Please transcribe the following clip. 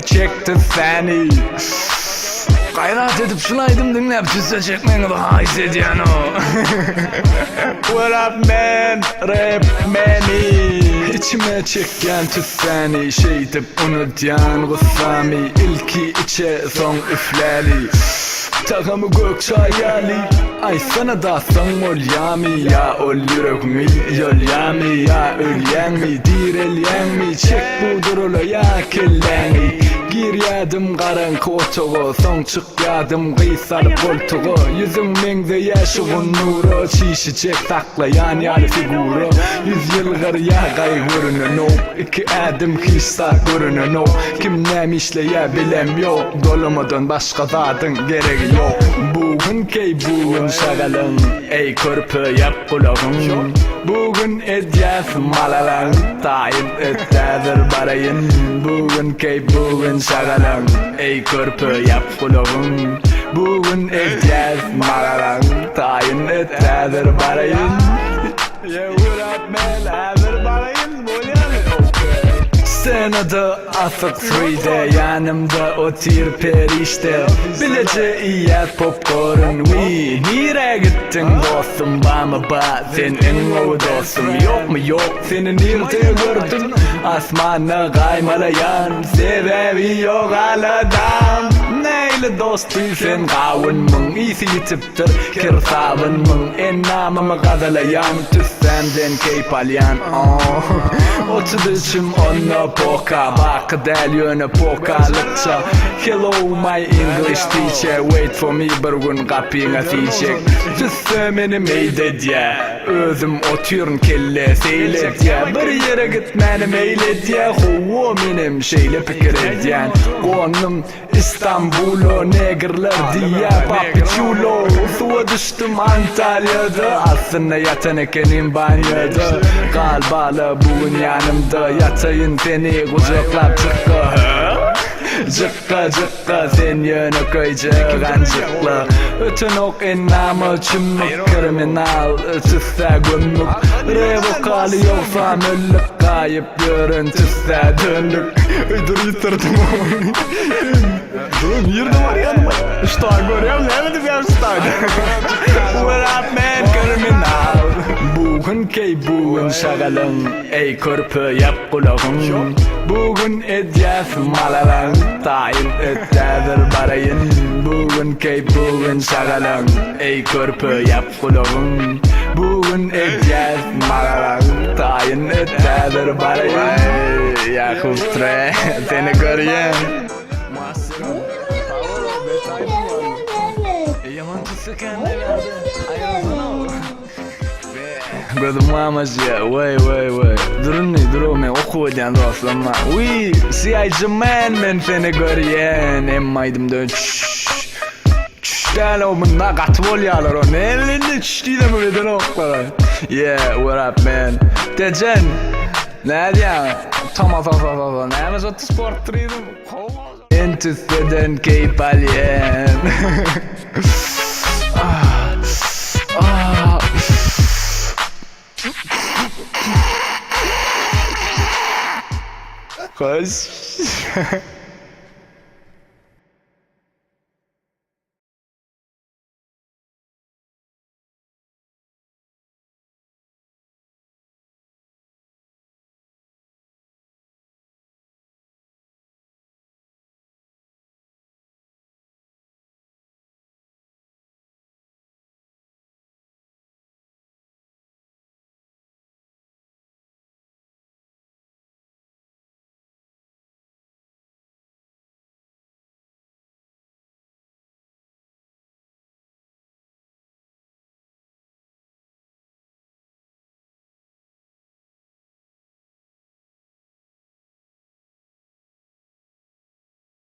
Çekti seni. Gayret edip şunaydım dinlep cüsse çekmeni daha hissediyen o. What up man, rap meni. İçime çeken tüsseni, şey tip unutyan gıssami. İlki içe son üfleli. Takımı gökçayali. Ay sana da son olyami. Ya ol yürek mi, yolyami. Ya ölyen mi, direlyen mi. Çek bu durulu ya kelleni. Gir yadım karanlık otuğu, son çık yadım kıysar koltuğu. Yüzün mengde yaşığın nuru, çişecek saklayan yal figuru. 100 yılgır ya gay görünün o, 2 adım kişsa görünün o. Kim neymişle ya bilem yok, dolumadan başka zadın gereği yok. Bugün key bugün şagalın, ey körpü yap kulağın. Bugün edyas malalan, tayin ettedir barayın. Bugün key bugün şagalın, ey körpü yap kulağın. Bugün edyas malalan, tayin ettedir barayın. Yeah, what up man, hazır barayın, bolyan. Senada afık 3'de yanımda otir perişte. Bilece iyiyat popcorn we. Nire gittin dostum bana ba senin o dostum. Yok mu yok seni nerede gördüm. Asmana kaymalayan sebebi yok aladam. Neyle dostuysen kavunmun, iyisi yitiptir kirsavunmun. En namımı gazalayan tüssenden keypalyan. Otuduşum onunla poka, bak del yönü pokalıkça. Hello my English teacher, wait for me bir gün kapıyına diyecek. Tüssü benim eyde diye, özüm oturun kelle seyle diye. Bir yere gitmenim eyle diye, huvu benim şeyle fikir ediyen. Konum İstanbul'u negerler diye papiçulo. Suya düştüm Antalya'da, aslında yetenekenim banyoda. Kalbalı bugün yanımda, yatayın seni kucaklap çıkka. Cıkka cıkka sen yönü koyacak gancıkla. Ötün ok enamı çümlük kriminal, tüsse gömlük. Revokali yoksa müllük, kayıp görüntüsse döndük. Dur yitirdim onu. Durun yerde var yanıma. İşte görüyorum ne dedim ya işte. What up man, kriminal. Bugün key bugün şagalın, ey körpü yap kulağın. Bugün edyas malalan, tayin ettedir barayın. Bugün key bugün şagalın, ey körpü yap kulağın. Bugün edyas malalan, tayin ettedir barayın. Yakup Tre, seni görüyen. Yaman tutsa kendine. Gözüm mamacı ya, vay. Durun ne durun me oku eden dostlarıma. Uy, siyaycı men seni görüyen. Emmaydım dön Gel o bunda katı oluyorlar o. Ne elinde çiştiği de mi beden oklara. Yeah, what up man. Decen. Ne diyen? Tamam. Neyimiz o sport triydim. Entüseden keyip alyen. Koş.